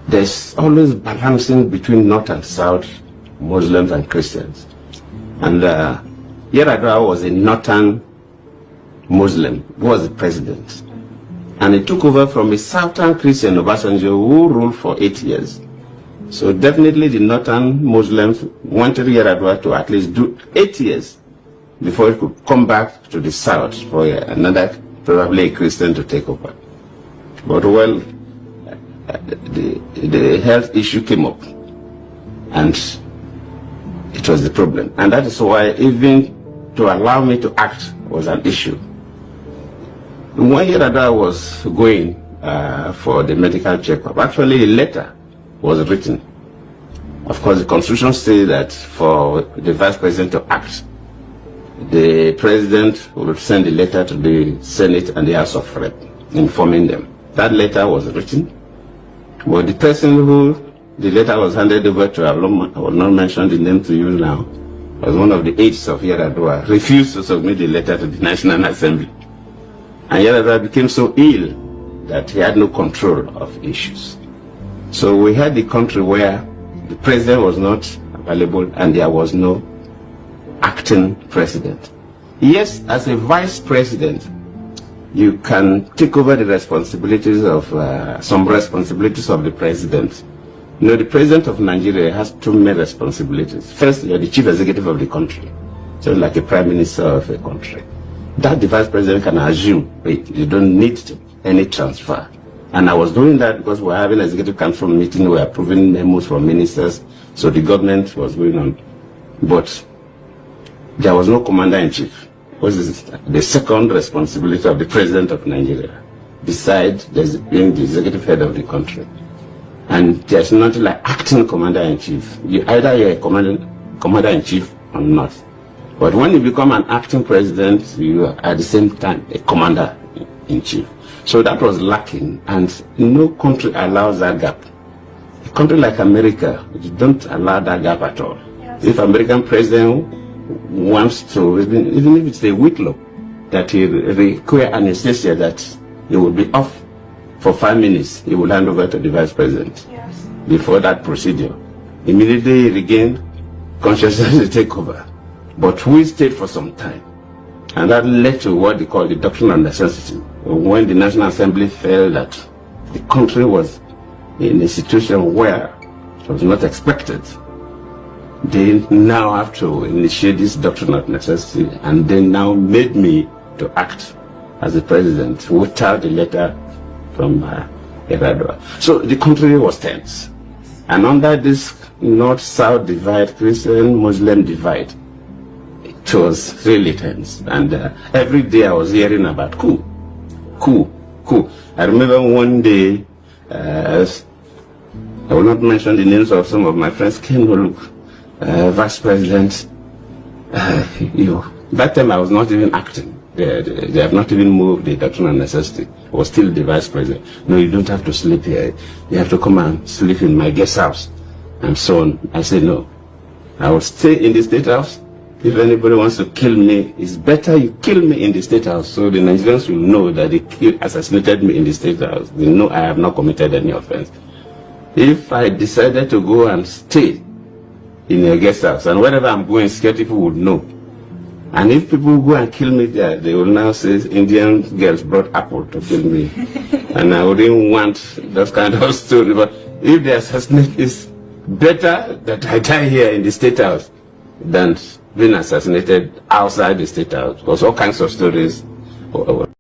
there's always balancing between North and South, Muslims and Christians. And Yar'Adua was a Northern Muslim who was the president. And he took over from a Southern Christian, Obasanjo, who ruled for 8 years. So definitely the Northern Muslims wanted Yar'Adua to at least do 8 years before he could come back to the South for another, probably a Christian, to take over. But well, the health issue came up, and it was the problem. And that is why even to allow me to act was an issue. When Yar'Adua was going for the medical checkup, actually a letter was written. Of course, the Constitution says that for the Vice President to act, the President would send a letter to the Senate and the House of Rep, informing them. That letter was written, but the person who the letter was handed over to, I will not mention the name to you now, was one of the aides of Yar'Adua, refused to submit the letter to the National Assembly. And Yar'Adua became so ill that he had no control of issues. So we had the country where the president was not available and there was no acting president. Yes, as a vice president, you can take over the responsibilities of some responsibilities of the president. You know, the president of Nigeria has two main responsibilities. First, you're the chief executive of the country, so like a prime minister of a country. That the vice president can assume, wait, you don't need any transfer. And I was doing that because we're having an executive council meeting, we're approving memos from ministers, so the government was going on. But there was no commander-in-chief. Which is the second responsibility of the president of Nigeria, besides being the executive head of the country. And there's nothing like acting commander-in-chief. Either you're a commander-in-chief or not. But when you become an acting president, you are at the same time a commander-in-chief. So that was lacking, and no country allows that gap. A country like America, you don't allow that gap at all. Yes. If American president wants to, even if it's a whitlow, that he require anesthesia, that he will be off for 5 minutes, he will hand over to the vice president. Yes. Before that procedure. Immediately he regained consciousness to take over. But we stayed for some time. And that led to what they call the doctrine of necessity. When the National Assembly felt that the country was in a situation where it was not expected, they now have to initiate this doctrine of necessity, and they now made me to act as the president without the letter from Yar'Adua. So the country was tense. And under this North-South divide, Christian-Muslim divide, it was really tense. And every day I was hearing about coup. I remember one day, I will not mention the names of some of my friends, Vice President, that time I was not even acting. They have not even moved the doctrine of necessity. I was still the vice president. No, you don't have to sleep here. You have to come and sleep in my guest house, and so on. I said, no, I will stay in the State House. If anybody wants to kill me, it's better you kill me in the State House, so the Nigerians will know that they assassinated me in the State House. They know I have not committed any offense. If I decided to go and stay in a guest house, and wherever I'm going, security people would know. And if people go and kill me there, they will now say Indian girls brought apple to kill me. And I wouldn't want that kind of story. But if they assassinate, it's better that I die here in the State House than being assassinated outside the State House. Because all kinds of stories